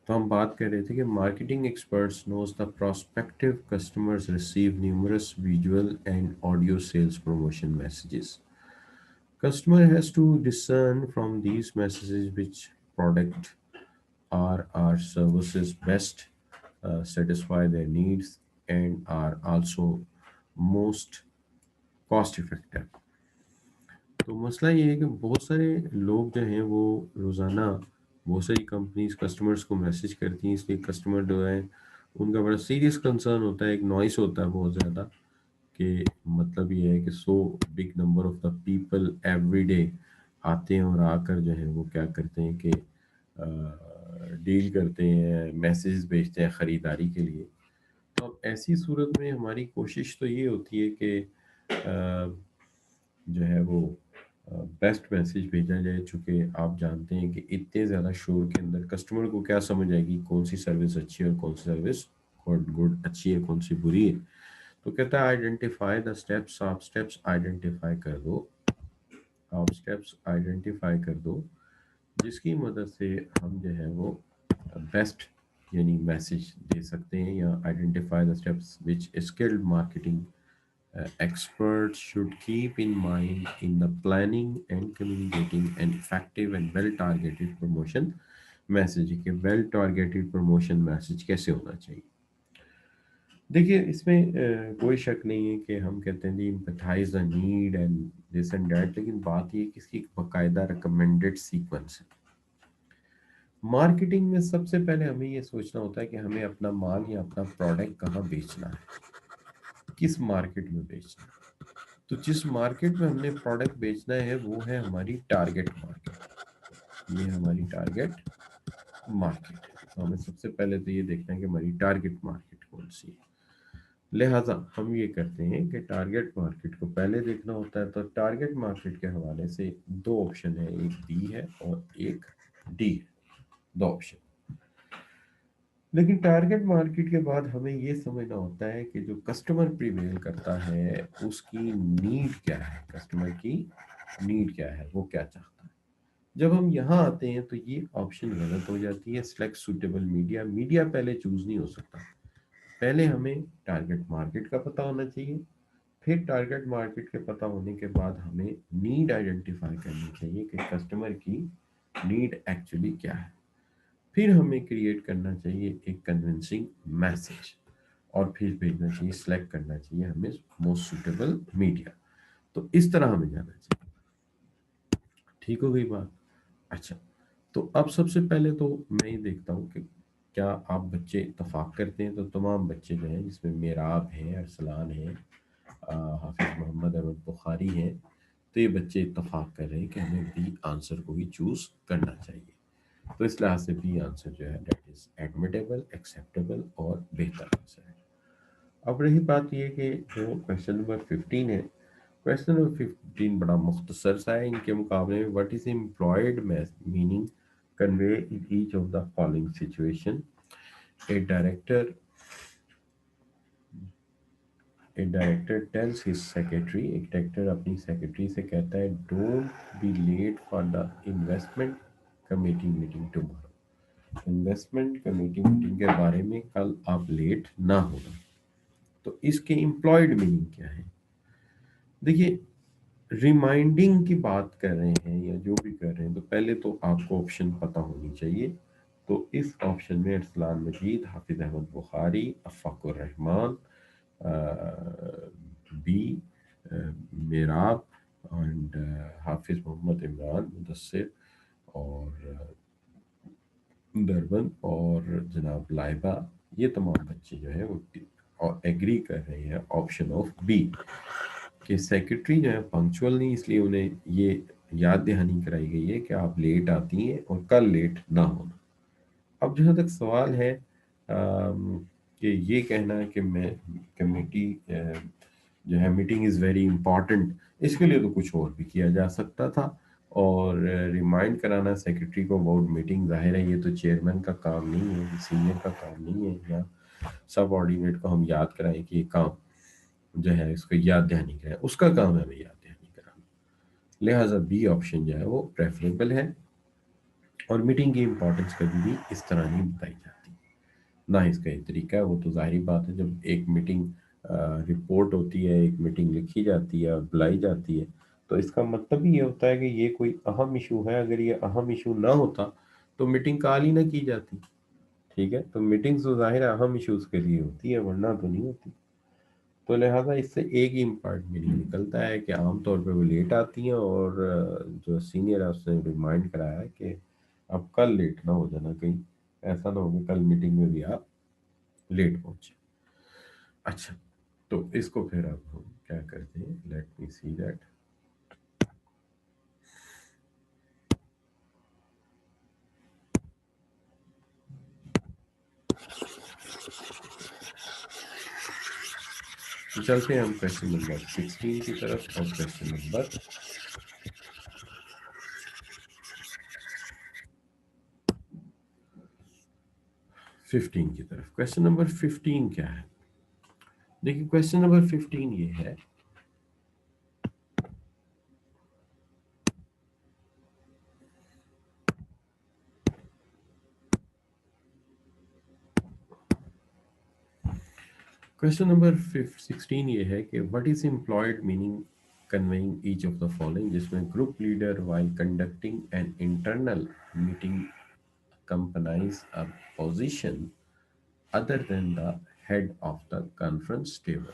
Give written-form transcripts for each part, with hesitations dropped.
तो हम बात कर रहे थे कि marketing experts knows the prospective customers receive numerous visual and audio sales promotion messages. Customer has to discern from these messages which product or our services best satisfy their needs and are also most cost effective. तो मसला ये है कि बहुत सारे लोग जो हैं वो रोज़ाना बहुत सारी कंपनीज कस्टमर्स को मैसेज करती हैं, इसलिए कस्टमर जो है उनका बड़ा सीरियस कंसर्न होता है, एक नॉइस होता है बहुत ज़्यादा, कि मतलब ये है कि so big number of the people every day आते हैं और आकर जो है वो क्या करते हैं कि डील करते हैं, मैसेज भेजते हैं ख़रीदारी के लिए. तो अब ऐसी सूरत में हमारी कोशिश तो ये होती है कि जो है वो बेस्ट मैसेज भेजा जाए, चूँकि आप जानते हैं कि इतने ज़्यादा शोर के अंदर कस्टमर को क्या समझ आएगी कौन सी सर्विस अच्छी है और कौन सी सर्विस गुड गुड अच्छी है, कौन सी बुरी है. तो कहता है आइडेंटिफाई द स्टेप्स. आप स्टेप्स आइडेंटिफाई कर दो, आप स्टेप्स आइडेंटिफाई कर दो जिसकी मदद से हम जो है वो बेस्ट यानी मैसेज दे सकते हैं. या identify the steps which skilled marketing experts should keep in mind in the planning and communicating an effective and well targeted promotion message. कि well targeted promotion message कैसे होना चाहिए. देखिए इसमें कोई शक नहीं है कि हम कहते हैं जी empathise the need and this and that, लेकिन बात ये है कि इसकी एक बाकायदा रिकमेंडेड सीक्वेंस है. मार्केटिंग में सबसे पहले हमें ये सोचना होता है कि हमें अपना माल या अपना प्रोडक्ट कहाँ बेचना है, किस मार्केट में बेचना है. तो जिस मार्केट में हमने प्रोडक्ट बेचना है वो है हमारी टारगेट मार्केट. ये हमारी टारगेट मार्केट है. तो हमें सबसे पहले तो ये देखना है कि हमारी टारगेट मार्केट कौन सी है. लिहाजा हम ये करते हैं कि टारगेट मार्केट को पहले देखना होता है. तो टारगेट मार्केट के हवाले से दो ऑप्शन है, एक बी है और एक डी है, दो ऑप्शन. लेकिन टारगेट मार्केट के बाद हमें ये समझना होता है कि जो कस्टमर प्रिवेल करता है उसकी नीड क्या है, कस्टमर की नीड क्या है, वो क्या चाहता है. जब हम यहाँ आते हैं तो ये ऑप्शन गलत हो जाती है. सिलेक्ट सूटेबल मीडिया, मीडिया पहले चूज नहीं हो सकता. पहले हमें टारगेट मार्केट का पता होना चाहिए. फिर टारगेट मार्केट के पता होने के बाद हमें नीड आइडेंटिफाई करनी चाहिए कि कस्टमर की नीड एक्चुअली क्या है. फिर हमें क्रिएट करना चाहिए एक कन्विंसिंग मैसेज और फिर भेजना चाहिए, सिलेक्ट करना चाहिए हमें मोस्ट सुटेबल मीडिया. तो इस तरह हमें जाना चाहिए. ठीक हो गई बात. अच्छा, तो अब सबसे पहले तो मैं ये देखता हूँ कि क्या आप बच्चे इत्तफाक करते हैं. तो तमाम बच्चे जो हैं जिसमें मेराब है, अरसलान है, हाफिज़ मोहम्मद अहमद बुखारी हैं, तो ये बच्चे इत्तफाक कर रहे हैं कि हमें बी आंसर को ही चूज़ करना चाहिए. तो इस लिहाज से बी आंसर जो है डेट इज़ एडमिटेबल, एक्सेप्टेबल और बेहतर आंसर है. अब रही बात ये कि जो क्वेश्चन नंबर 15 है, क्वेश्चन नंबर 15 बड़ा मुख्तसर सा है इनके मुकाबले में. What is employed meaning convey in each of the following situation. A director a director tells his secretary, एक डायरेक्टर अपनी सेक्रेटरी से कहता है don't be late for the investment committee meeting tomorrow. Investment committee meeting के बारे में कल आप लेट ना होना. तो इसके एम्प्लॉयड मीनिंग क्या है. देखिए, रिमाइंडिंग की बात कर रहे हैं या जो भी कर रहे हैं तो पहले तो आपको ऑप्शन पता होनी चाहिए. तो इस ऑप्शन में अरसलान मजीद, हाफिज अहमद बुखारी, अफ़ाकुर रहमान, बी मेराब एंड हाफिज मोहम्मद इमरान मुदस्सिर और दरबन और जनाब लाइबा, ये तमाम बच्चे जो है वो और एग्री कर रहे हैं ऑप्शन ऑफ बी कि सेक्रेटरी जो है पंक्चुअल नहीं, इसलिए उन्हें ये याद दहानी कराई गई है कि आप लेट आती हैं और कल लेट ना होना. अब जहाँ तक सवाल है कि ये कहना है कि मैं कमेटी जो है मीटिंग इज़ वेरी इंपॉर्टेंट, इसके लिए तो कुछ और भी किया जा सकता था. और रिमाइंड कराना सेक्रेटरी को अबाउट मीटिंग, जाहिर है ये तो चेयरमैन का काम नहीं है, सीनियर का काम नहीं है. या सब ऑर्डिनेट को हम याद कराएं कि ये काम जो है इसको याद दहानी कराएं, उसका काम है हमें याद दहानी कराना. लिहाजा बी ऑप्शन जो है वो प्रेफरेबल है. और मीटिंग की इंपॉर्टेंस कभी भी इस तरह नहीं बताई जाती, ना इसका ये तरीका है। वो तो जाहिर बात है, जब एक मीटिंग रिपोर्ट होती है, एक मीटिंग लिखी जाती है और बुलाई जाती है, तो इसका मतलब ही ये होता है कि ये कोई अहम इशू है। अगर ये अहम इशू ना होता तो मीटिंग कॉल ही ना की जाती। ठीक है, तो मीटिंग्स तो जाहिर है अहम इश्यूज के लिए होती है, वरना तो नहीं होती। तो लिहाजा इससे एक ही इम्पॉर्टेंट मीनिंग निकलता है कि आमतौर पे वो लेट आती हैं, और जो सीनियर है उसने रिमाइंड कराया है कि अब कल लेट ना हो जाना, कहीं ऐसा ना हो कि कल मीटिंग में भी आप लेट पहुंचे। अच्छा, तो इसको फिर अब हम क्या करते हैं, लेट मी सी दैट। तो चलते हैं हम क्वेश्चन नंबर 16 की तरफ और क्वेश्चन नंबर 15 की तरफ। क्वेश्चन नंबर 15 क्या है? देखिए, क्वेश्चन नंबर 15 ये है, क्वेश्चन नंबर 16 ये है कि what is employed meaning conveying each of the following, जिसमें group leader while conducting an internal meeting companies a position other than the head of the conference table.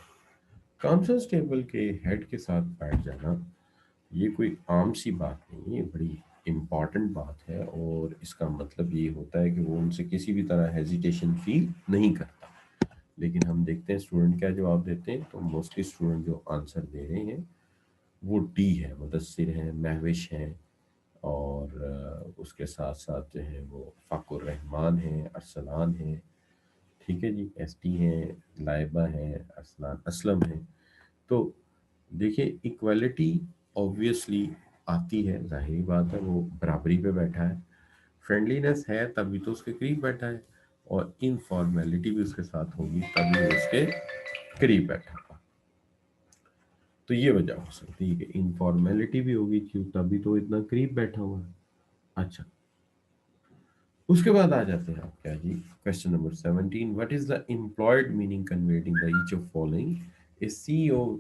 Conference table के head के साथ बैठ जाना ये कोई आम सी बात नहीं है, बड़ी इम्पॉर्टेंट बात है। और इसका मतलब ये होता है कि वो उनसे किसी भी तरह हेजिटेशन फील नहीं करता। लेकिन हम देखते हैं स्टूडेंट क्या जवाब देते हैं। तो मोस्टली स्टूडेंट जो आंसर दे रहे हैं वो डी है, मुदस्सिर हैं, महविश हैं, और उसके साथ साथ जो है वो फ़ाकुर रहमान हैं, अरसलान हैं। ठीक है जी, एस टी हैं, लाइबा हैं, अरसलान असलम हैं। तो देखिए, इक्वालिटी ऑब्वियसली आती है, जाहिर बात है, वो बराबरी पे बैठा है। फ्रेंडलीनेस है तभी तो उसके करीब बैठा है, और इनफॉर्मेलिटी भी उसके साथ होगी तभी वो उसके करीब बैठा होगा। तो ये वजह हो सकती है कि इनफॉर्मेलिटी भी होगी, क्यों, तभी तो इतना करीब बैठा हुआ है। अच्छा, उसके बाद आ जाते हैं आप क्या जी, question number 17, what is the employed meaning conveyed in the each of following? A CEO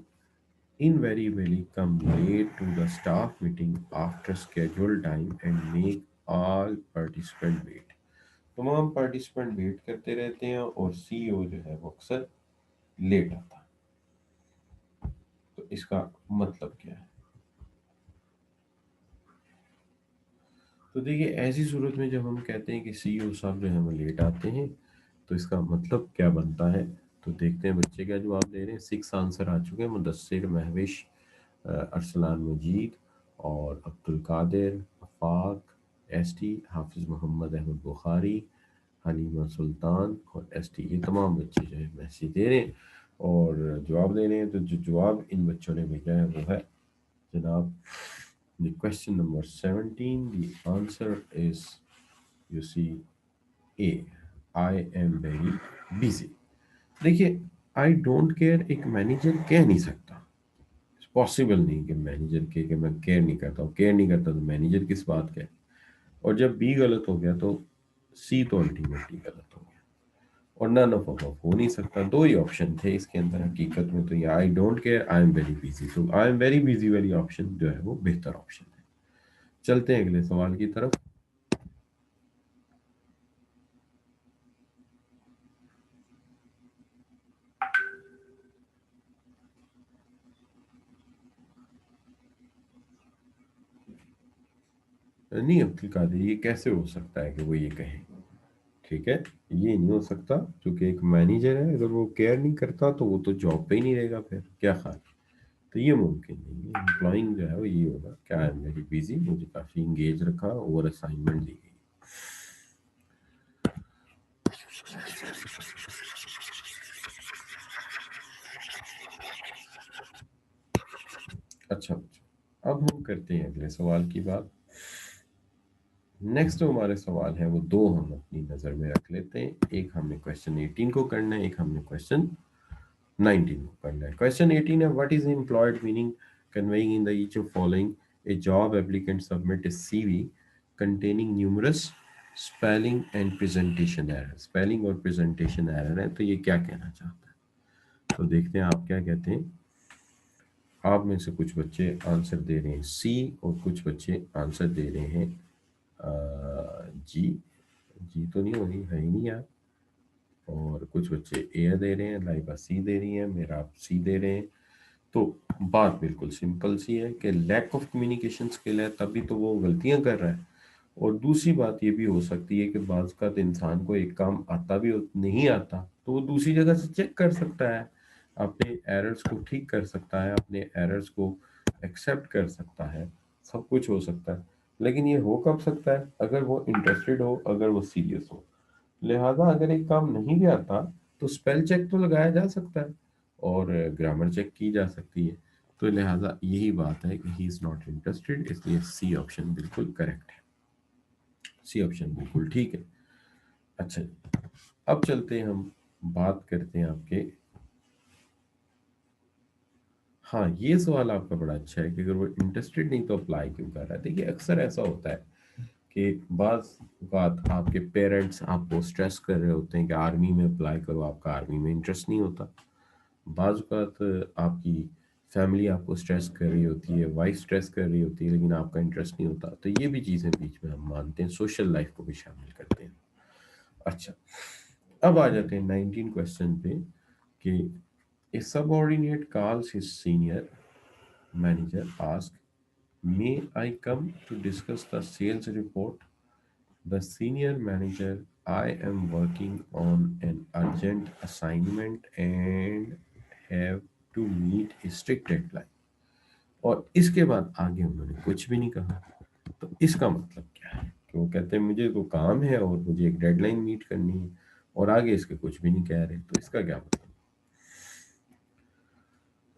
invariably come late to the staff meeting after scheduled time and make all participant wait। तमाम पार्टिसिपेंट वेट करते रहते हैं और CEO जो है वो अक्सर late आता है। तो इसका मतलब क्या है? तो देखिए, ऐसी सूरत में जब हम कहते हैं कि सीईओ साहब जो है वो लेट आते हैं, तो इसका मतलब क्या बनता है? तो देखते हैं बच्चे क्या जवाब दे रहे हैं। 6 आंसर आ चुके हैं, मुदस्सिर, महविश, अरसलान मजीद और अब्दुल कादिर, आफाक, एस टी, हाफिज़ मोहम्मद अहमद बुखारी, हलीमा सुल्तान और एस टी। ये तमाम बच्चे जो है मैसेज दे रहे हैं और जवाब दे रहे हैं। तो जो जवाब इन बच्चों ने भेजा है वो है जनाब, the question number 17, the answer is, you see, A, I am very busy। देखिए, आई डोंट केयर एक मैनेजर कह नहीं सकता। पॉसिबल नहीं कि मैनेजर के कि मैं केयर नहीं करता हूँ। केयर नहीं करता तो मैनेजर किस बात का है? और जब बी गलत हो गया तो सी तो अल्टीमेटली गलत हो गया, और नन ऑफ अबव हो नहीं सकता। दो ही ऑप्शन थे इसके अंदर हकीकत में, तो ये I don't care, I am very busy. तो आई एम वेरी बिजी वाली ऑप्शन जो है वो बेहतर ऑप्शन है। चलते हैं अगले सवाल की तरफ। नहीं अब्दुल कादिर, ये कैसे हो सकता है कि वो ये कहे? ठीक है, ये नहीं हो सकता, क्योंकि एक मैनेजर है, अगर वो केयर नहीं करता तो वो तो जॉब पे ही नहीं रहेगा, फिर क्या ख्याल? तो ये मुमकिन नहीं है। एम्प्लॉइंग जो है वो ये होगा, क्या है, मेरी बिजी, मुझे काफ़ी इंगेज रखा, ओवर असाइनमेंट दी गई। अच्छा बच्चों, अब हम करते हैं अगले सवाल की बात। नेक्स्ट जो हमारे सवाल है वो दो हम अपनी नज़र में रख लेते हैं। एक हमने क्वेश्चन 18 को करना है, एक हमने क्वेश्चन 19 को करना है। क्वेश्चन 18 है, what is employed meaning conveying in the each of following? A job applicant submit A CV containing numerous spelling and presentation error. Spelling और प्रेजेंटेशन एरर है, तो ये क्या कहना चाहता है? तो देखते हैं आप क्या कहते हैं। आप में से कुछ बच्चे आंसर दे रहे हैं सी और कुछ बच्चे आंसर दे रहे हैं जी। जी तो नहीं हो रही, है ही नहीं यार। और कुछ बच्चे ए दे रहे हैं, लाइबा सी दे रही है, मेरा आप सी दे रहे हैं। तो बात बिल्कुल सिंपल सी है कि लैक ऑफ कम्युनिकेशन स्किल है, तभी तो वो गलतियां कर रहा है। और दूसरी बात ये भी हो सकती है कि बाज़ का इंसान को एक काम आता भी नहीं आता, तो वो दूसरी जगह से चेक कर सकता है, अपने एरर्स को ठीक कर सकता है, अपने एरर्स को एक्सेप्ट कर सकता है, सब कुछ हो सकता है। लेकिन ये हो कब सकता है? अगर वो इंटरेस्टेड हो, अगर वो सीरियस हो। लिहाजा अगर एक काम नहीं भी आता तो स्पेल चेक तो लगाया जा सकता है और ग्रामर चेक की जा सकती है। तो लिहाजा यही बात है कि ही इज़ नॉट इंटरेस्टेड, इसलिए सी ऑप्शन बिल्कुल करेक्ट है। सी ऑप्शन बिल्कुल ठीक है। अच्छा, अब चलते हैं, हम बात करते हैं आपके। हाँ, ये सवाल आपका बड़ा अच्छा है कि अगर वो इंटरेस्टेड नहीं तो अप्लाई क्यों कर रहा है। देखिए अक्सर ऐसा होता है कि बाज़ बात आपके पेरेंट्स आपको स्ट्रेस कर रहे होते हैं कि आर्मी में अप्लाई करो, आपका आर्मी में इंटरेस्ट नहीं होता। बाज़ बात आपकी फैमिली आपको स्ट्रेस कर रही होती है, वाइफ स्ट्रेस कर रही होती है, लेकिन आपका इंटरेस्ट नहीं होता। तो ये भी चीज़ें बीच में हम मानते हैं, सोशल लाइफ को भी शामिल करते हैं। अच्छा, अब आ जाते हैं 19 क्वेश्चन पे कि a subordinate calls his senior manager ask, may I come to discuss the sales report? The senior manager, I am working on an urgent assignment and have to meet a strict deadline. और इसके बाद आगे उन्होंने कुछ भी नहीं कहा। तो इसका मतलब क्या है कि वो कहते हैं मुझे तो काम है और मुझे एक डेडलाइन मीट करनी है, और आगे इसके कुछ भी नहीं कह रहे। तो इसका क्या मतलब?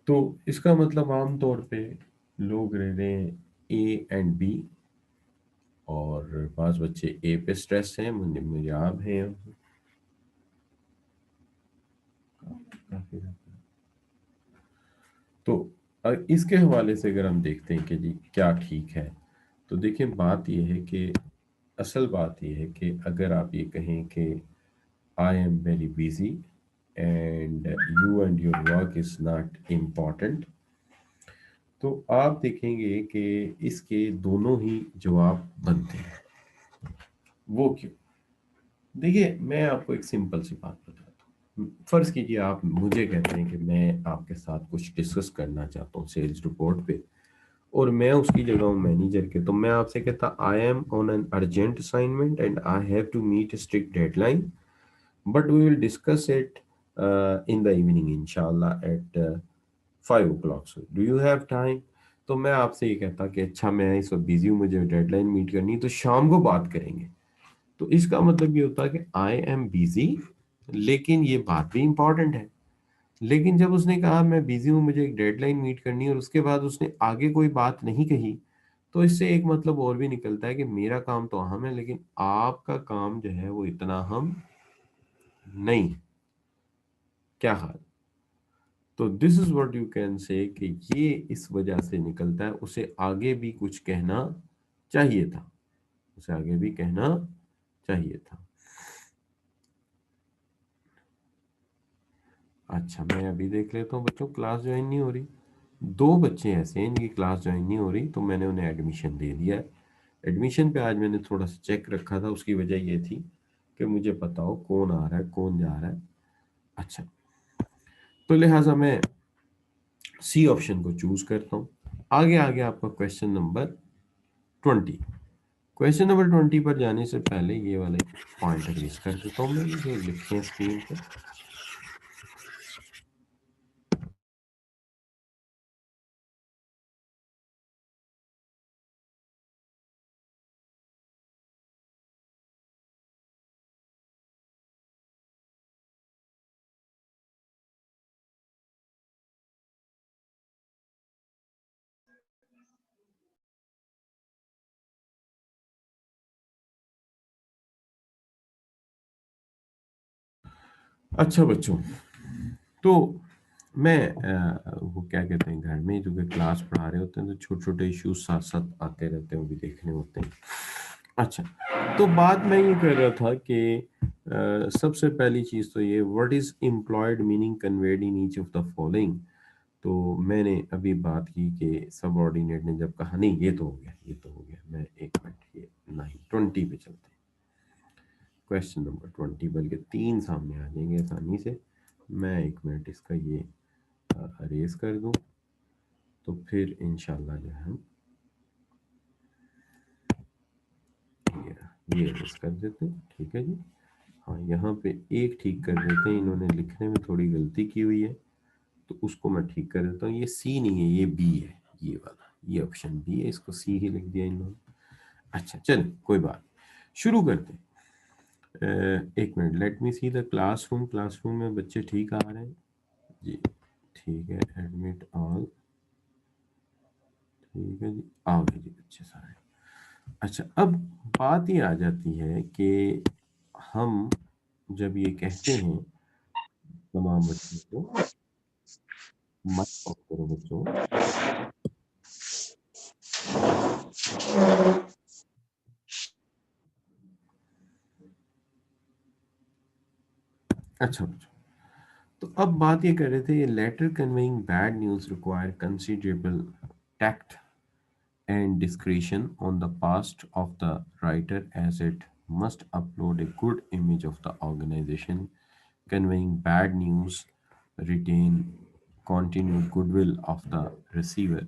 तो इसका मतलब आम तौर पे लोग रह रहे हैं ए एंड बी, और 5 बच्चे ए पे स्ट्रेस हैं, मुझे आप हैं काफी ज्यादा। तो इसके हवाले से अगर हम देखते हैं कि जी क्या ठीक है, तो देखिए बात यह है कि असल बात यह है कि अगर आप ये कहें कि I am very busy and your work is not important, तो आप देखेंगे कि इसके दोनों ही जवाब बनते हैं। वो क्यों? देखिए मैं आपको एक सिंपल सी बात बताता हूँ। फर्ज कीजिए आप मुझे कहते हैं कि मैं आपके साथ कुछ डिस्कस करना चाहता हूँ सेल्स रिपोर्ट पे, और मैं उसकी जगह हूँ मैनेजर के, तो मैं आपसे कहता I am on an urgent assignment and I have to meet strict deadline, but we will discuss it in the evening इंशाल्लाह at 5 o'clock, so do you have time? तो मैं आपसे ये कहता कि अच्छा मैं इस वक्त बिजी हूँ, मुझे डेडलाइन मीट करनी है, तो शाम को बात करेंगे। तो इसका मतलब ये होता है कि आई एम बिजी, लेकिन ये बात भी इंपॉर्टेंट है। लेकिन जब उसने कहा मैं बिजी हूँ, मुझे एक डेडलाइन मीट करनी है, और उसके बाद उसने आगे कोई बात नहीं कही, तो इससे एक मतलब और भी निकलता है कि मेरा काम तो अहम है, लेकिन आपका काम जो है वो इतना अहम नहीं। क्या हाल? तो this is what you can say कि ये इस वजह से निकलता है, उसे आगे भी कुछ कहना चाहिए था, उसे आगे भी कहना चाहिए था। अच्छा, मैं अभी देख लेता हूँ बच्चों, क्लास ज्वाइन नहीं हो रही। 2 बच्चे ऐसे हैं इनकी क्लास ज्वाइन नहीं हो रही, तो मैंने उन्हें एडमिशन दे दिया है। एडमिशन पे आज मैंने थोड़ा सा चेक रखा था, उसकी वजह ये थी कि मुझे बताओ कौन आ रहा है कौन जा रहा है। अच्छा, तो लिहाजा मैं सी ऑप्शन को चूज करता हूँ। आगे आगे आपका क्वेश्चन नंबर 20। क्वेश्चन नंबर 20 पर जाने से पहले ये वाले पॉइंट एग्रीज कर देता हूँ मैं, जो लिखे हैं स्क्रीन पर। अच्छा बच्चों, तो मैं वो क्या कहते हैं, घर में जो कि क्लास पढ़ा रहे होते हैं, तो छोटे छोटे इश्यूज साथ साथ आते रहते हैं, वो भी देखने होते हैं। अच्छा, तो बात मैं ये कर रहा था कि सबसे पहली चीज तो ये, what is employed meaning conveyed in each of the following. तो मैंने अभी बात की कि सबऑर्डिनेट ने जब कहा, नहीं ये तो हो गया, ये तो हो गया, मैं एक मिनट, ये 9 20 पे चलते हैं। क्वेश्चन नंबर 20, बल्कि तीन सामने आ जाएंगे आसानी से। मैं एक मिनट इसका ये अरेज कर दूं, तो फिर इंशाल्लाह जो है हम ये अरेज कर देते हैं, ठीक है जी। हाँ, यहाँ पे एक ठीक कर देते हैं, इन्होंने लिखने में थोड़ी गलती की हुई है, तो उसको मैं ठीक कर देता हूँ। ये सी नहीं है, ये बी है, ये वाला, ये ऑप्शन बी है, इसको सी ही लिख दिया इन्होंने। अच्छा चल, कोई बात, शुरू करते हैं। एक minute, let me see the classroom. Classroom में बच्चे ठीक आ रहे हैं जी, ठीक है, एडमिट ऑल, ठीक है जी, आ गए जी बच्चे सारे। अच्छा, अब बात ये आ जाती है कि हम जब ये कहते हैं तमाम बच्चों को, मत ऑफ करो बच्चों। अच्छा बच्चों, तो अब बात ये कर रहे थे, ये letter conveying bad news require considerable tact and discretion on the part of the writer, as it must upload a good image of the organization. Conveying bad news retain continued goodwill of the receiver.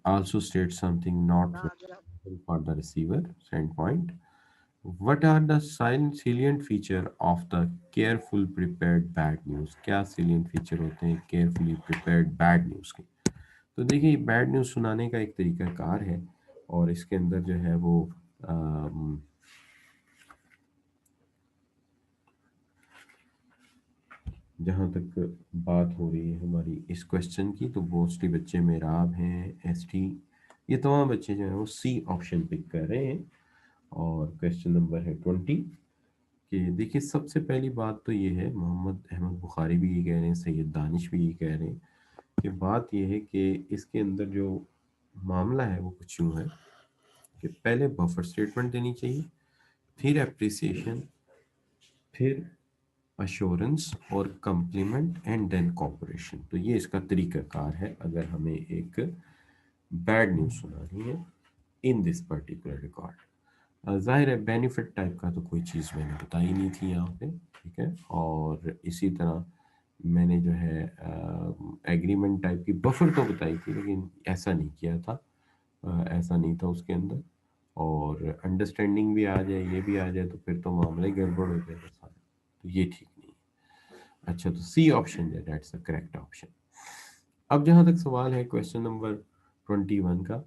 Also states something not relevant for the receiver standpoint. What are the salient feature of the careful prepared bad news? क्या salient feature होते हैं carefully prepared bad news के? तो देखिए, bad news सुनाने का एक तरीका कार है, और इसके अंदर जो है वो अम, जहाँ तक बात हो रही है हमारी इस क्वेश्चन की, तो मोस्टली बच्चे मेराब हैं, एसटी, ये तमाम बच्चे जो हैं वो सी ऑप्शन पिक कर रहे हैं। और क्वेश्चन नंबर है 20, कि देखिए सबसे पहली बात तो ये है, मोहम्मद अहमद बुखारी भी ये कह रहे हैं, सैयद दानिश भी ये कह रहे हैं, कि बात ये है कि इसके अंदर जो मामला है वो कुछ यूँ है कि पहले बफर स्टेटमेंट देनी चाहिए, फिर एप्रिसिएशन, फिर अश्योरेंस और कम्प्लीमेंट एंड देन कॉपरेशन। तो ये इसका तरीकाकार है अगर हमें एक बैड न्यूज़ सुनानी है इन दिस पर्टिकुलर रिकॉर्ड। जाहिर है बेनिफिट टाइप का तो कोई चीज़ मैंने बताई नहीं थी यहाँ पे, ठीक है। और इसी तरह मैंने जो है एग्रीमेंट टाइप की बफर तो बताई थी, लेकिन ऐसा नहीं किया था, ऐसा नहीं था उसके अंदर। और अंडरस्टैंडिंग भी आ जाए, ये भी आ जाए, तो फिर तो मामला ही गड़बड़ हो जाएगा सारा, तो ये ठीक नहीं है। अच्छा, तो सी ऑप्शन है, दैट्स द करेक्ट ऑप्शन। अब जहां तक सवाल है क्वेश्चन नंबर 21 का,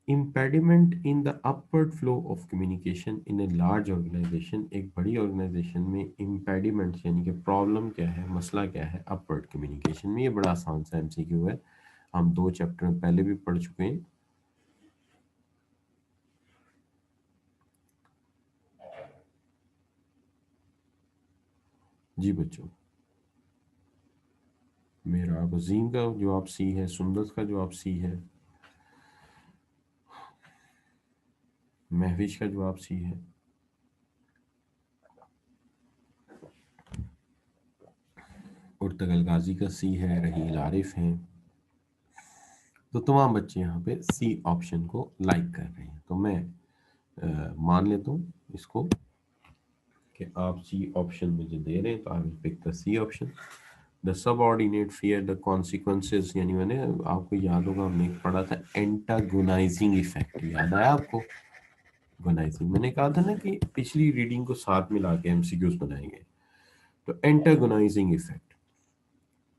impediment in the upward flow of communication in a large organization. एक बड़ी ऑर्गेनाइजेशन में इम्पेडिमेंट यानी कि प्रॉब्लम क्या है, मसला क्या है अपवर्ड कम्युनिकेशन में। ये बड़ा आसान सा एमसीक्यू है, हम 2 चैप्टर में पहले भी पढ़ चुके हैं जी बच्चों। मेरा वजीम का जवाब सी है, सुंदर का जवाब सी है, महविश का जवाब सी है, उर्तगल गाजी का सी है, रहील आरिफ हैं। तो तमाम बच्चे यहाँ पे सी ऑप्शन को लाइक कर रहे हैं, तो मैं मान लेता हूँ इसको कि आप सी ऑप्शन मुझे दे रहे हैं, तो I will pick the C option. The subordinate fear the consequences, यानी मैंने आपको याद होगा हमने पढ़ा था एंटागोनाइजिंग इफेक्ट, याद आया आपको? गोनाइजिंग मैंने कहा था ना कि पिछली रीडिंग को साथ मिला के एमसीक्यूज बनाएंगे। तो एंटागोनाइजिंग इफेक्ट,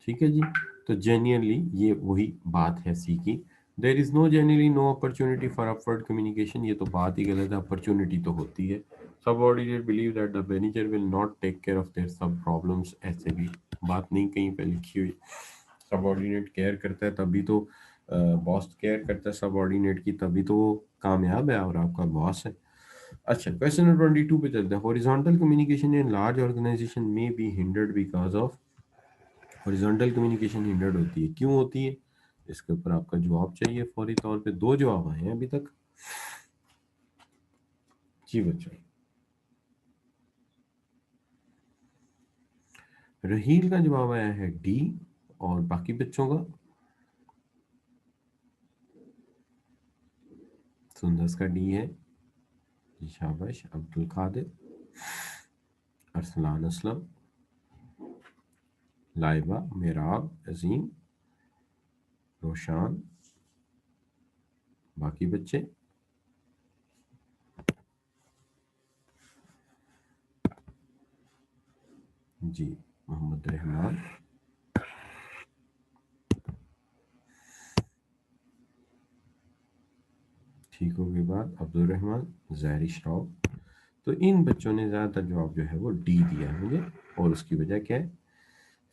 ठीक है जी। तो जेन्युइनली ये वही बात है सी की। There is no genuinely no opportunity for upward communication, ये तो बात ही गलत है, अपॉर्चुनिटी तो होती है। Subordinate believe that the manager will not take care of their सब प्रॉब्लम्स, ऐसे भी बात नहीं कहीं पे लिखी हुई। सबऑर्डिनेट केयर करता है तभी तो, बॉस केयर करता है सबऑर्डिनेट की तभी तो वो कामयाब है और आपका बॉस है। अच्छा, क्वेश्चन नंबर 22 पे चलते हैं। Horizontal communication in large organisation may be hindered because of, horizontal communication hindered होती है, क्यों होती है? इसके ऊपर आपका जवाब चाहिए फौरी तौर पे। 2 जवाब आए हैं अभी तक। जी बच्चों, रहील का जवाब आया है डी। और बाकी बच्चों का? सुंदस का डी है। जी शाबाश। अब्दुल कादिर, अरसलान असलम, लाइबा, मेराब, अजीम, रोशान, बाकी बच्चे? जी, मोहम्मद रहमान, ठीक हो गई बात। अब्दुल रहमान, जहरिश राव। तो इन बच्चों ने ज़्यादातर जवाब जो है वो डी दिया है मुझे। और उसकी वजह क्या है?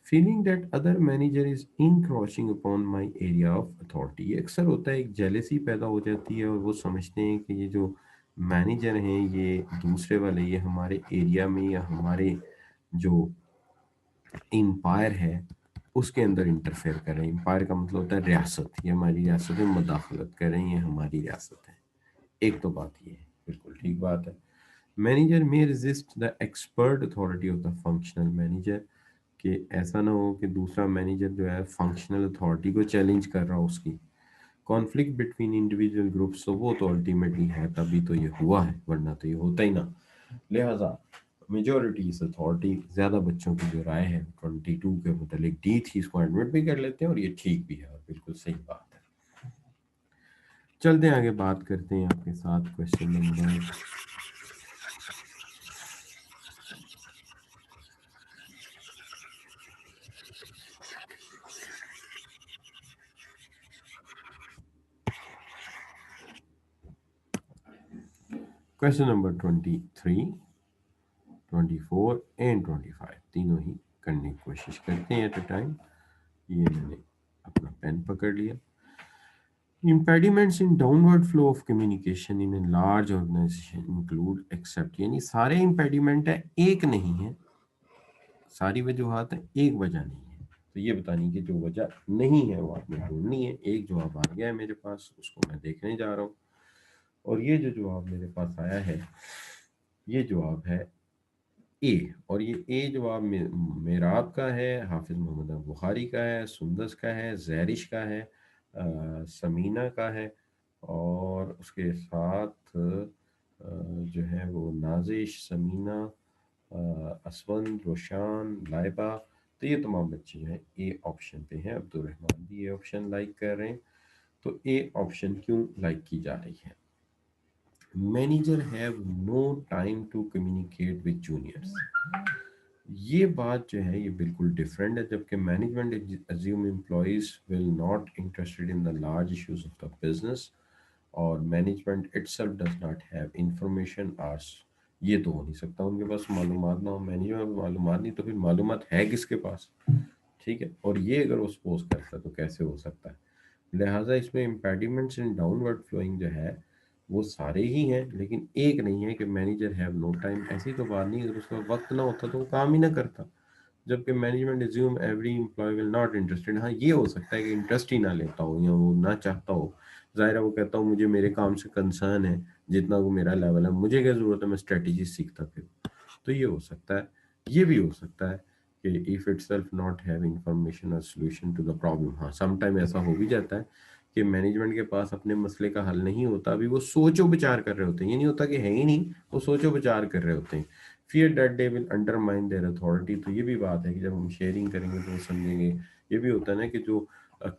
Feeling that other manager is encroaching upon my area of authority. ये अक्सर होता है, एक जेलेसी पैदा हो जाती है और वो समझते हैं कि ये जो मैनेजर हैं, ये दूसरे वाले, ये हमारे एरिया में या हमारे जो एम्पायर है उसके अंदर इंटरफेयर कर रहे हैं। एम्पायर का मतलब होता है रियासत, ये हमारी रियासत में मदाखलत कर रहे हैं, ये हमारी रियासत है। एक तो बात ये है, बिल्कुल ठीक बात है। मैनेजर में resist the expert authority of the functional manager, कि ऐसा ना हो कि दूसरा मैनेजर जो है फंक्शनल अथॉरिटी को चैलेंज कर रहा हो उसकी। कॉन्फ्लिक्ट बिटवीन इंडिविजुअल ग्रुप्स, तो वो तो अल्टीमेटली है, तभी तो ये हुआ है, वरना तो ये होता ही ना। लिहाजा मेजोरिटी इस अथॉरिटी, ज़्यादा बच्चों की जो राय है 22 के मुतालिक डी थी, इसको एडमिट भी कर लेते हैं और ये ठीक भी है और बिल्कुल सही बात है। चलते हैं आगे, बात करते हैं आपके साथ question number question number 23, 24 and 25, तीनों ही करने की कोशिश करते हैं एट अ टाइम। ये मैंने अपना पेन पकड़ लिया। Impediments in downward flow of communication in a large organization include except, यानी सारे इम्पेडिमेंट है, एक नहीं है। सारी वजूहात है, एक वजह नहीं है। तो ये बतानी कि जो वजह नहीं है वो आपने ढूंढनी है। एक जवाब आ गया है मेरे पास, उसको मैं देखने जा रहा हूँ। और ये जो जवाब मेरे पास आया है, ये जवाब है ए। और ये ए जवाब मेराब का है, हाफिज मोहम्मद बुखारी का है, सुंदस का है, जैरिश का है, समीना का है, और उसके साथ जो है वो नाजिश, समीना, असवन, रोशान, लाइबा। तो ये तमाम बच्चे जो है ए ऑप्शन पे हैं। अब्दुल रहमान भी ए ऑप्शन लाइक कर रहे हैं। तो ए ऑप्शन क्यों लाइक की जा रही है? Manager have no time to communicate with juniors, ये बात जो है ये बिल्कुल डिफरेंट है। जबकि management assume employees will not interested in the large issues of the business, और management itself does not have information ours. ये तो हो नहीं सकता उनके पास मालूमात ना हो, मैनेजमेंट में मालूमात नहीं, तो फिर मालूमात है किसके पास? ठीक है, और ये अगर वो सपोज करता है तो कैसे हो सकता है? लिहाजा इसमें इम्पेडिमेंट्स इन डाउनवर्ड फ्लोइंग जो है वो सारे ही हैं, लेकिन एक नहीं है कि मैनेजर हैव नो टाइम। ऐसी तो बात नहीं, अगर उसका वक्त ना होता तो वो काम ही ना करता। जबकि management assume every employee will not interested, हाँ ये हो सकता है कि इंटरेस्ट ही ना लेता हो या वो ना चाहता हो। जाहिर है वो कहता हूँ मुझे मेरे काम से कंसर्न है, जितना वो मेरा लेवल है, मुझे क्या ज़रूरत है, मैं स्ट्रेटजी सीखता फिर। तो ये हो सकता है। ये भी हो सकता है कि if itself not have information और सोल्यूशन टू द प्रॉब्लम, हाँ सम टाइम ऐसा हो भी जाता है कि मैनेजमेंट के पास अपने मसले का हल नहीं होता, अभी वो सोचो विचार कर रहे होते हैं। ये नहीं होता कि है ही नहीं, वो सोचो विचार कर रहे होते हैं। Fear that they will undermine there authority, तो ये भी बात है कि जब हम शेयरिंग करेंगे तो वो समझेंगे। ये भी होता है ना कि जो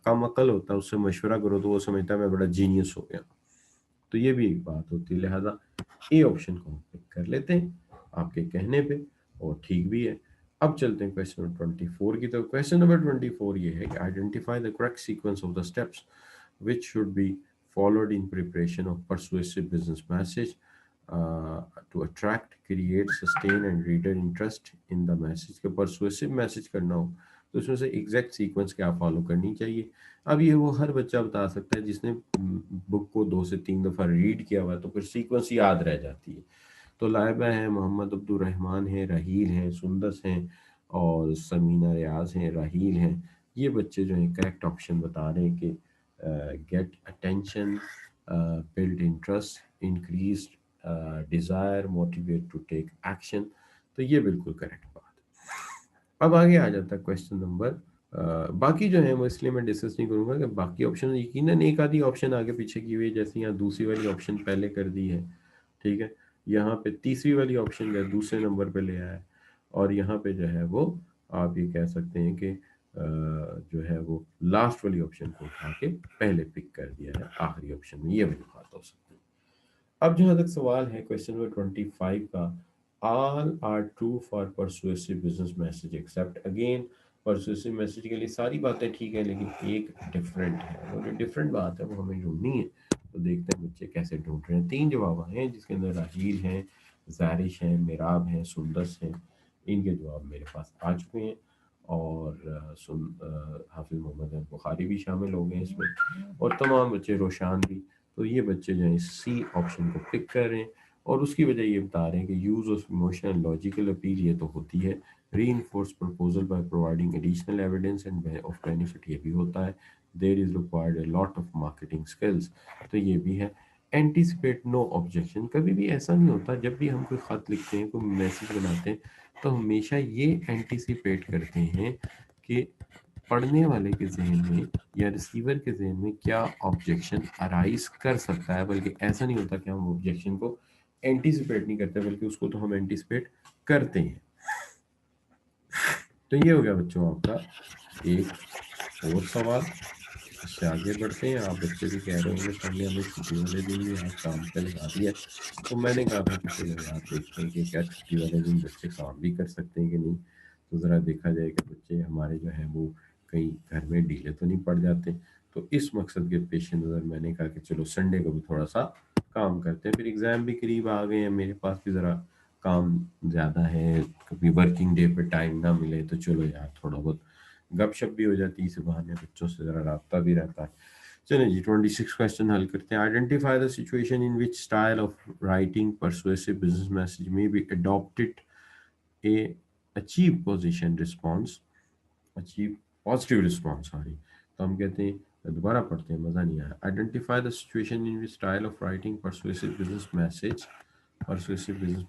कम अकल होता है उससे मशवरा करो तो वो समझता है मैं बड़ा जीनियस हो गया। तो ये भी एक बात होती है। लिहाजा ए ऑप्शन को हम पिक कर लेते हैं आपके कहने पे, और ठीक भी है। अब चलते हैं क्वेश्चन नंबर 24 की। तो क्वेश्चन नंबर 24 ये है कि identify the correct sequence of the steps which should be followed in preparation of persuasive business message to attract, create, sustain and reader interest in the message। के persuasive message करना हो तो उसमें से exact sequence क्या follow करनी चाहिए। अब ये वो हर बच्चा बता सकता है जिसने बुक को 2 से 3 दफ़ा रीड किया हुआ है, तो फिर सीक्वेंस याद रह जाती है। तो लाइबा है, मोहम्मद अब्दुल रहमान है, राहील हैं, सुंदस हैं, और समीना रियाज हैं, राहील हैं। ये बच्चे जो हैं करेक्ट ऑप्शन बता रहे हैं कि get attention, build interest, increase desire, motivate to take action. तो ये बिल्कुल करेक्ट बात है। अब आगे आ जाता है क्वेश्चन नंबर, बाकी जो है वो इसलिए मैं डिस्कस नहीं करूंगा कि बाकी ऑप्शन यकीनन एक आधी ऑप्शन आगे पीछे की हुई है, जैसे यहाँ दूसरी वाली ऑप्शन पहले कर दी है, ठीक है, यहाँ पे तीसरी वाली ऑप्शन जो है दूसरे नंबर पे ले आया है, और यहाँ पे जो है वो आप ये कह सकते हैं कि जो है वो लास्ट वाली ऑप्शन को उठा के पहले पिक कर दिया है आखिरी ऑप्शन में, ये वाली बात हो सकती है। अब जहाँ तक सवाल है क्वेश्चन नंबर 25 का, all are true for persuasive business message except, again persuasive message के लिए सारी बातें ठीक है, लेकिन एक डिफरेंट है, वो जो डिफरेंट बात है वो हमें ढूंढनी है। तो देखते हैं बच्चे कैसे ढूंढ रहे हैं। तीन जवाब हैं जिसके अंदर राहील हैं, जारिश हैं, मेराब हैं, सुंदस हैं। इनके जवाब मेरे पास आ चुके हैं, और हाफिज मोहम्मद बुखारी भी शामिल हो गए इसमें, और तमाम बच्चे, रोशान भी। तो ये बच्चे जो हैं सी ऑप्शन को पिक कर रहे हैं, और उसकी वजह ये बता रहे हैं कि use of emotional logical appeal ये तो होती है, reinforce proposal by providing additional evidence and of benefit ये भी होता है, there is required a lot of marketing skills, तो ये भी है। एंटीसिपेट नो ऑब्जेक्शन, कभी भी ऐसा नहीं होता जब भी हम कोई ख़त लिखते हैं, कोई मैसेज बनाते हैं, तो हमेशा ये एंटीसिपेट करते हैं कि पढ़ने वाले के जहन में या रिसीवर के जहन में क्या ऑब्जेक्शन अराइज कर सकता है, बल्कि ऐसा नहीं होता कि हम ऑब्जेक्शन को एंटीसिपेट नहीं करते, बल्कि उसको तो हम एंटीसिपेट करते हैं। तो ये हो गया बच्चों आपका एक और सवाल। इससे आगे बढ़ते हैं। आप बच्चे भी कह रहे होंगे सर ने हमें छुट्टी वाले दिन भी आज काम पे लगा दिया, तो मैंने कहा था कि चलो यार देखते हैं कि क्या छुट्टी वाले दिन बच्चे काम भी कर सकते हैं कि नहीं। तो ज़रा देखा जाए कि बच्चे हमारे जो है वो कहीं घर में ढीले तो नहीं पड़ जाते। तो इस मकसद के पेश नज़र मैंने कहा कि चलो संडे को भी थोड़ा सा काम करते हैं, फिर एग्ज़ाम भी करीब आ गए हैं, मेरे पास भी ज़रा काम ज़्यादा है, कभी वर्किंग डे पे टाइम ना मिले तो चलो यार थोड़ा बहुत गपशप भी हो जाती है, इस बहाने बच्चों से ज़रा राब्ता भी रहता है। चलिए जी 26 क्वेश्चन हल करते हैं। Identify the situation in which style of writing persuasive business message may be adopted a achieve position response, achieve positive response, sorry. तो हम कहते हैं, दोबारा पढ़ते हैं, मज़ा नहीं आया। Identify the situation in which style of writing persuasive business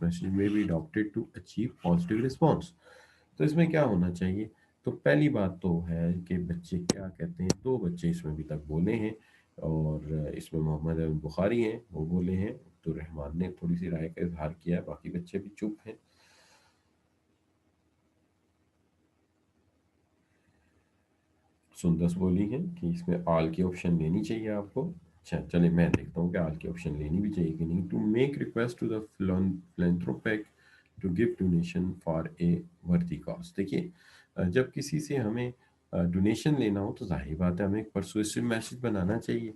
message may be adopted to achieve positive response. तो इसमें क्या होना चाहिए? तो पहली बात तो है कि बच्चे क्या कहते हैं, दो बच्चे इसमें अभी तक बोले हैं, और इसमें मोहम्मद अमीन बुखारी हैं, वो बोले हैं, तो रहमान ने थोड़ी सी राय का इजहार किया है, बाकी बच्चे भी चुप हैं। सुंदस बोली है कि इसमें आल की ऑप्शन लेनी चाहिए आपको। अच्छा चलिए मैं देखता हूँ कि आल की ऑप्शन लेनी भी चाहिए कि नहीं। To make request to the philanthropic to give donation for a worthy cause. देखिए जब किसी से हमें डोनेशन लेना हो तो जाहिर बात है हमें एक परसुएसिव मैसेज बनाना चाहिए।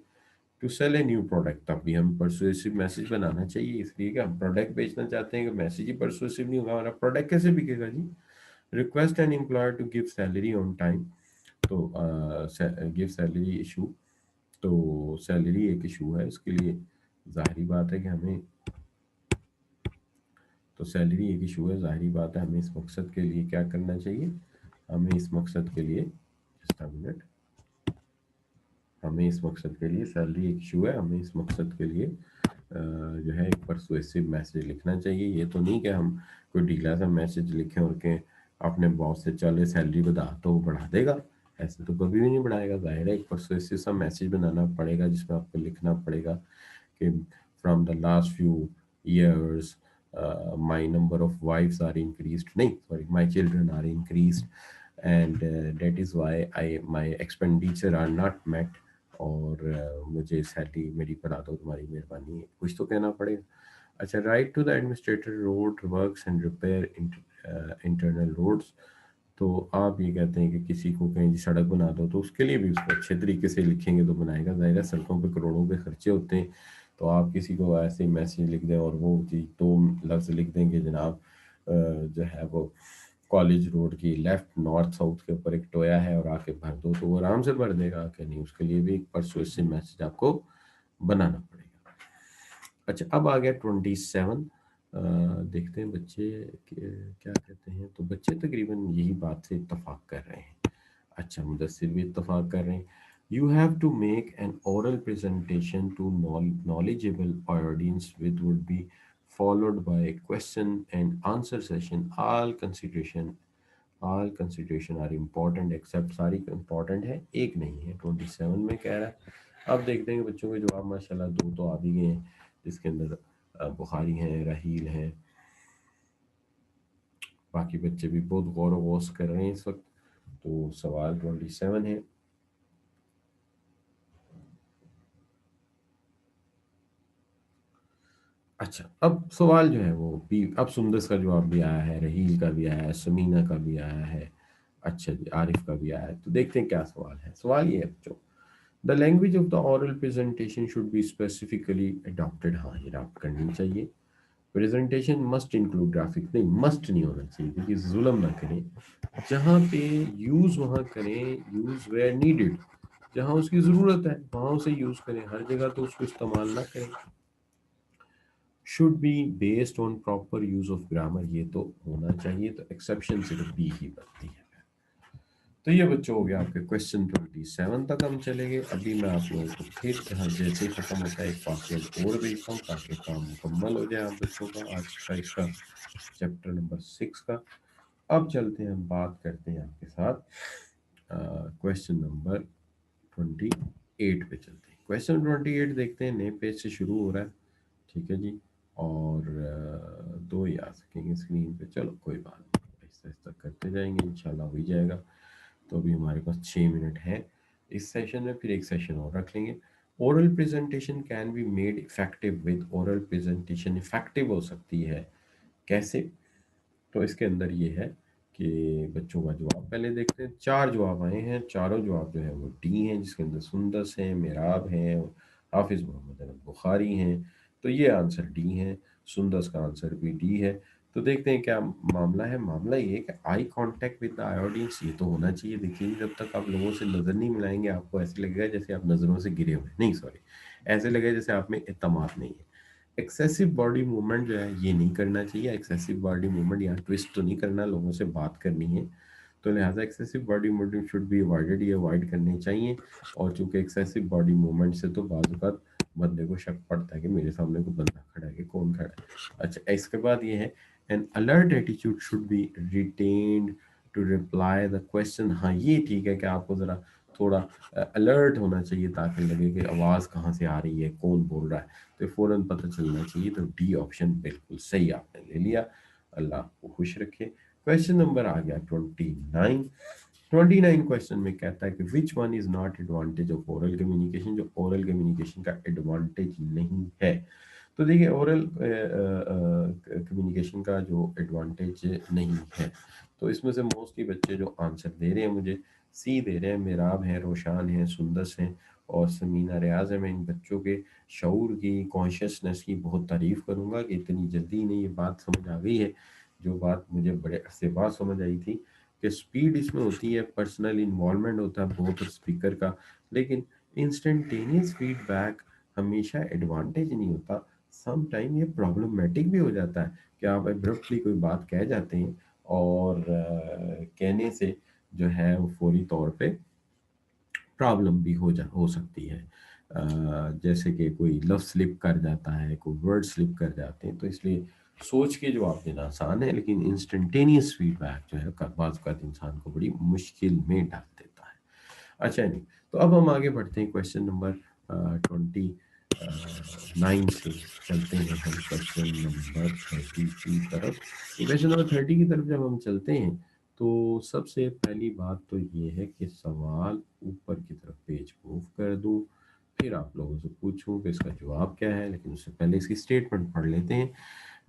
To sell a new product, तब भी हम परसुएसिव मैसेज बनाना चाहिए, इसलिए कि हम प्रोडक्ट बेचना चाहते हैं, कि मैसेज ही परसुएसिव नहीं होगा हमारा प्रोडक्ट कैसे बिकेगा जी। Request an employer to give salary on time, तो गिव सैलरी इशू, तो सैलरी एक इशू है, इसके लिए जाहिर बात है कि हमें, तो सैलरी एक इशू है, जाहिर बात है हमें इस मकसद के लिए क्या करना चाहिए, हमें इस मकसद के लिए, जस्ट अ मिनट, हमें इस मकसद के लिए, सैलरी एक इशू है, हमें इस मकसद के लिए जो है एक परसुएसिव मैसेज लिखना चाहिए। ये तो नहीं कि हम कोई ढीला सा मैसेज लिखें और के अपने बॉस से चले सैलरी बढ़ा, तो वो बढ़ा देगा, ऐसे तो कभी भी नहीं बढ़ाएगा। जाहिर है एक परसुएसिव सा मैसेज बनाना पड़ेगा जिसमें आपको लिखना पड़ेगा कि from the last few years my number of wifes are increase, नहीं sorry, my children are increase, and that is why I my expenditure are not met, और मुझे सैलरी मेरी बढ़ा दो, तुम्हारी मेहरबानी है, कुछ तो कहना पड़ेगा। अच्छा, write to the administrator road works and repair internal roads, तो आप ये कहते हैं कि किसी को कहीं सड़क बना दो, तो उसके लिए भी उसको अच्छे तरीके से लिखेंगे तो बनाएगा। जाहिर है सड़कों पे करोड़ों के खर्चे होते हैं, तो आप किसी को ऐसे मैसेज लिख दें और वो चीज़ दो लफ्ज़ लिख देंगे जनाब, जो है वो कॉलेज रोड की लेफ्ट नॉर्थ साउथ के ऊपर एक टोया है और आके भर दो, तो वो आराम से भर देगा कि नहीं, उसके लिए भी एक परसुएसिव मैसेज आपको बनाना पड़ेगा। अच्छा अब आ गया 27। देखते हैं बच्चे क्या कहते हैं। तो बच्चे तकरीबन यही बात से इत्तफाक कर रहे हैं। अच्छा मुदस्सिर भी इत्तफाक कर रहे हैं। You have to make an oral presentation to knowledgeable audience which would be followed by a question and answer session. All consideration are important except सारी important है, एक नहीं है। 27 में कह रहा है। अब देखते हैं कि बच्चों के जवाब माशाल्लाह दो तो आ भी गए हैं, जिसके अंदर बुखारी हैं, रहील हैं, बाकी बच्चे भी बहुत गौर वोस कर रहे हैं इस वक्त। तो सवाल 27 है। अच्छा, अब सवाल जो है वो भी, अब सुंदस का जवाब भी आया है, रहील का भी आया है, समीना का भी आया है, अच्छा जी आरिफ का भी आया है। तो देखते हैं क्या सवाल है। सवाल ये है बच्चों, the language of the oral presentation should be specifically adopted. हाँ, ये अडॉप्ट करनी चाहिए। प्रेजेंटेशन मस्ट इंक्लूड ग्राफिक, नहीं मस्ट नहीं होना चाहिए, क्योंकि जुल्म ना करें। जहाँ पे यूज़ वहाँ करें, यूज़ वेयर नीडेड, जहाँ उसकी ज़रूरत है वहाँ उसे यूज़ करें, हर जगह तो उसको इस्तेमाल ना करें। Should be based on proper use of grammar, ये तो होना चाहिए। तो एक्सेप्शन सिर्फ बी ही बनती है। तो ये बच्चों हो गया आपके क्वेश्चन 27 तक हम चले गए। अभी मैं आप लोगों को फिर जहाँ जैसे ही खत्म होता है एक वाक्य और भेजता हूँ ताकि काम मुकम्मल हो जाए आप बच्चों का आज का इसका चैप्टर नंबर 6 का। अब चलते हैं, हम बात करते हैं आपके साथ क्वेश्चन नंबर 28 पे चलते हैं। क्वेश्चन 28 देखते हैं, नए पेज से शुरू हो रहा है, ठीक है जी। और दो ही आ सकेंगे स्क्रीन पे, चलो कोई बात नहीं, ऐसा ऐसा करते जाएंगे, इंशाल्लाह हो ही जाएगा। तो अभी हमारे पास 6 मिनट है इस सेशन में, फिर एक सेशन और रख लेंगे। Oral presentation can be made effective with, oral presentation effective हो सकती है कैसे? तो इसके अंदर ये है कि बच्चों का जवाब पहले देखते हैं। चार जवाब आए हैं, चारों जवाब जो है वो डी हैं, जिसके अंदर सुंदस है, मेराब है, हाफिज़ मोहम्मद अहमद बुखारी हैं। तो ये आंसर डी है, सुंदस का आंसर भी डी है। तो देखते हैं क्या मामला है। मामला ये है कि eye contact with the audience, ये तो होना चाहिए। देखिए, जब तक आप लोगों से नज़र नहीं मिलाएंगे आपको ऐसे लगेगा जैसे आप नज़रों से गिरे हुए, नहीं सॉरी, ऐसे लगेगा जैसे आप में एतमाद नहीं है। एक्सेसिव बॉडी मूवमेंट जो है ये नहीं करना चाहिए। एक्सेसिव बॉडी मूवमेंट, यहाँ ट्विस्ट तो नहीं करना, लोगों से बात करनी है, तो लिहाजा excessive body movement should be avoided, ये अवॉइड करनी चाहिए। और चूंकि एक्सेसिव बॉडी मूवमेंट से तो बाज़ औक़ात बंदे को शक पड़ता है कि मेरे सामने कोई बंदा खड़ा है कि कौन खड़ा है। अच्छा, इसके बाद ये है, an alert attitude should be retained to reply the question. हाँ, ये ठीक है कि आपको ज़रा थोड़ा अलर्ट होना चाहिए ताकि लगे कि आवाज़ कहाँ से आ रही है, कौन बोल रहा है, तो फ़ौरन पता चलना चाहिए। तो डी ऑप्शन बिल्कुल सही आपने ले लिया, अल्लाह आपको खुश रखे। क्वेश्चन नंबर आ गया 29। 29 क्वेश्चन में कहता है कि which one is not advantage of oral communication, जो ओरल कम्युनिकेशन का एडवांटेज नहीं है। तो देखिए, ओरल कम्युनिकेशन का जो एडवांटेज नहीं है, तो इसमें से मोस्टली बच्चे जो आंसर दे रहे हैं मुझे, सी दे रहे हैं, मेराब हैं, रोशान हैं, सुंदस हैं और समीना रियाज है। मैं इन बच्चों के शऊर की, कॉन्शियसनेस की बहुत तारीफ़ करूँगा कि इतनी जल्दी इन्हें ये बात समझ आ गई है, जो बात मुझे बड़े अरसे बाद समझ आई थी, कि स्पीड इसमें होती है, पर्सनल इन्वॉल्वमेंट होता है बहुत स्पीकर का, लेकिन इंस्टेंटेनियस फीडबैक हमेशा एडवांटेज नहीं होता। सम टाइम ये प्रॉब्लमेटिक भी हो जाता है कि आप एब्रप्टली कोई बात कह जाते हैं और कहने से जो है वो फौरी तौर पे प्रॉब्लम भी हो सकती है। जैसे कि कोई लफ्ज़ स्लिप कर जाता है, कोई वर्ड स्लिप कर जाते हैं, तो इसलिए सोच के जवाब देना आसान है, लेकिन इंस्टेंटेनियस फीडबैक जो है बाज़ औक़ात इंसान को बड़ी मुश्किल में डाल देता है। अच्छा नहीं, तो अब हम आगे बढ़ते हैं क्वेश्चन नंबर 29 से चलते हैं हम क्वेश्चन नंबर 30 की तरफ। तो क्वेश्चन नंबर 30 की तरफ जब हम चलते हैं, तो सबसे पहली बात तो ये है कि सवाल ऊपर की तरफ पेज मूव कर दूं, फिर आप लोगों से पूछूं कि इसका जवाब क्या है, लेकिन उससे पहले इसकी स्टेटमेंट पढ़ लेते हैं।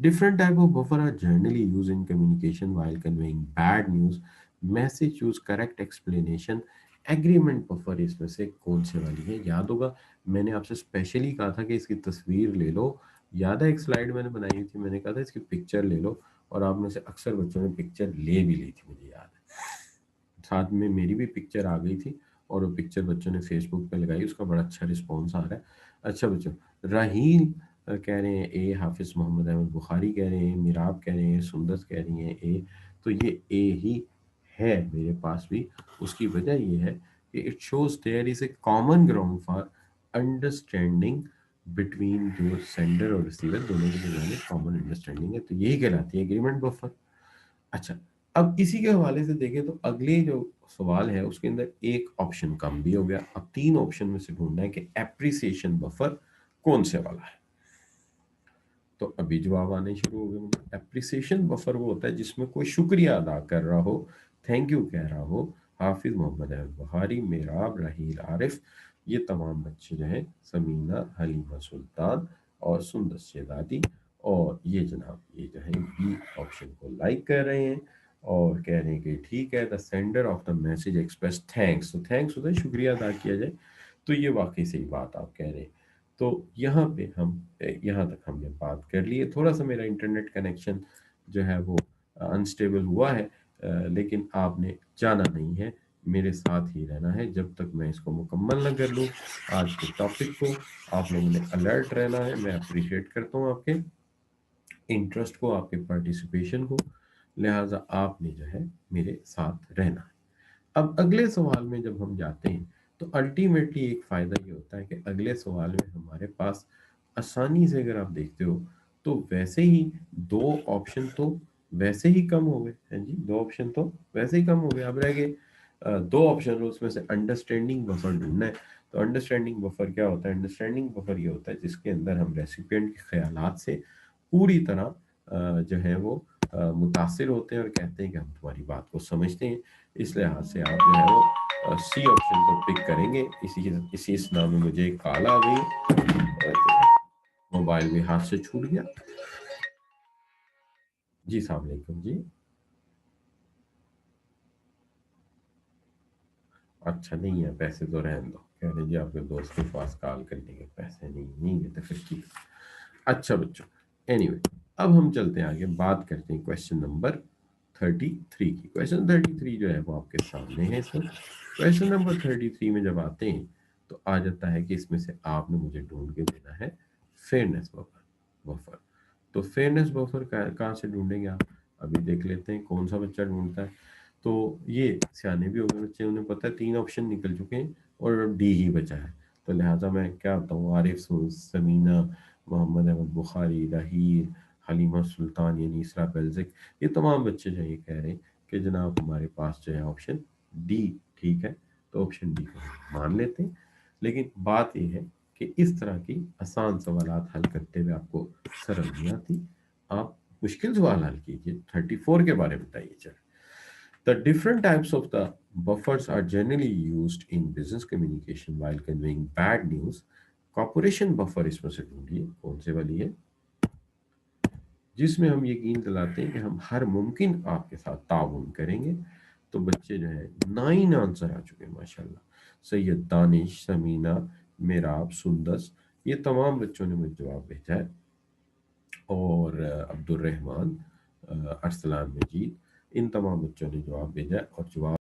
Different type of buffer are generally use in communication while conveying bad news, message use correct explanation. Agreement buffer इसमें से कौन से वाली है? याद होगा मैंने आपसे स्पेशली कहा था कि इसकी तस्वीर ले लो। याद है एक स्लाइड मैंने बनाई थी, मैंने कहा था इसकी पिक्चर ले लो, और आप में से अक्सर बच्चों ने पिक्चर ले भी ली थी, मुझे याद है। साथ में मेरी भी पिक्चर आ गई थी और वो पिक्चर बच्चों ने फेसबुक पे लगाई, उसका बड़ा अच्छा रिस्पॉन्स आ रहा है। अच्छा बच्चों, राहील कह रहे हैं ए, हाफिज़ मोहम्मद अहमद बुखारी कह रहे हैं, मिराब कह रहे हैं, सुंदस कह रही हैं ए। तो ये ए ही है मेरे पास भी। उसकी वजह ये है कि it shows there is a common ground for understanding between जो सेंडर और रिसीवर दोनों के दरमियान एक कॉमन अंडरस्टैंडिंग है, तो यही कहलाती है एग्रीमेंट बफर। अच्छा, अब इसी के हवाले से देखें तो अगले जो सवाल है उसके अंदर एक ऑप्शन कम भी हो गया। अब तीन ऑप्शन में से ढूंढना है कि एप्रिसिएशन बफर कौन से वाला है। तो अभी जवाब आने शुरू हो गए। एप्रिसिएशन बफर वो होता है जिसमें कोई शुक्रिया अदा कर रहा हो, थैंक यू कह रहा हो, हाफिज मोहम्मद अहमद बुखारी, मेराब, राहील, आरिफ, ये तमाम बच्चे जो हैं, समीना, हलीमा सुल्तान और सुंदस शेदादी, और ये जनाब ये जो है बी ऑप्शन को लाइक कर रहे हैं और कह रहे हैं कि ठीक है, the sender of the message express thanks. तो थैंक्स होता है शुक्रिया अदा किया जाए, तो ये वाकई सही बात आप कह रहे हैं। तो यहाँ पे हम यहाँ तक हमने बात कर ली है। थोड़ा सा मेरा इंटरनेट कनेक्शन जो है वो अनस्टेबल हुआ है, लेकिन आपने जाना नहीं है, मेरे साथ ही रहना है जब तक मैं इसको मुकम्मल न कर लूँ आज के टॉपिक को। आप लोगों ने अलर्ट रहना है। मैं अप्रिशिएट करता हूँ आपके इंटरेस्ट को, आपके पार्टिसिपेशन को, लिहाजा आपने जो है मेरे साथ रहना है। अब अगले सवाल में जब हम जाते हैं तो अल्टीमेटली एक फ़ायदा ये होता है कि अगले सवाल में हमारे पास आसानी से, अगर आप देखते हो तो वैसे ही दो ऑप्शन तो वैसे ही कम हो गए हैं जी, दो ऑप्शन तो वैसे ही कम हो गए। अब रह गए दो ऑप्शन, उसमें से अंडरस्टैंडिंग बफर ढूंढना है। तो अंडरस्टैंडिंग बफर क्या होता है? अंडरस्टैंडिंग बफर ये होता है जिसके अंदर हम रेसिपिएंट के ख्यालात से पूरी तरह जो है वो मुतासिर होते हैं और कहते हैं कि हम तुम्हारी बात को समझते हैं। इस लिहाज से आप जो है वो सी ऑप्शन को पिक करेंगे। इसी नाम में मुझे एक कॉल आ गई और मोबाइल भी हाथ से छूट गया। जी अस्सलाम वालेकुम जी। अच्छा नहीं है पैसे तो रहने दो, कह रहे जी आपके दोस्त के पास कॉल करने के पैसे नहीं है तो फिर ठीक। अच्छा बच्चों, एनीवे अब हम चलते हैं आगे, बात करते हैं क्वेश्चन नंबर 33 की। क्वेश्चन 33 जो है वो आपके सामने है इस वक्त। क्वेश्चन नंबर 33 में जब आते हैं तो आ जाता है कि इसमें से आपने मुझे ढूंढ के देना है फेयरनेस बफर। तो फेयरनेस बफर कहाँ से ढूंढेंगे आप? अभी देख लेते हैं कौन सा बच्चा ढूंढता है। तो ये सियाने भी हो गए बच्चे, उन्हें पता है 3 ऑप्शन निकल चुके हैं और डी ही बचा है। तो लिहाजा मैं क्या बताऊँ, आरिफ, समीना, मोहम्मद अहमद बुखारी, राहील, हलीमा सुल्तान यानी इसरा बेल्जिक, ये तमाम बच्चे जो ये कह रहे हैं कि जनाब हमारे पास जो है ऑप्शन डी ठीक है। तो ऑप्शन डी को हम मान लेते हैं। लेकिन बात यह है कि इस तरह की आसान सवाल हल करते हुए आपको शर्म नहीं आती? आप मुश्किल सवाल हल कीजिए। 34 के बारे में बताइए। चल, the different types of the buffers are generally used in business communication while conveying bad news. Corporation buffer इसमें से ढूंढिए कौन से वाली है जिसमें हम यकीन दिलाते हैं कि हम हर मुमकिन आपके साथ ताउन करेंगे। तो बच्चे जो है 9 आंसर आ चुके हैं माशाल्लाह। सैयद, दानिश, समीना, मेराब, सुंदस, ये तमाम बच्चों ने मुझे जवाब भेजा है। और अब्दुल रहमान, अरसलान मजीद, इन तमाम बच्चों ने जवाब भेजा है और जवाब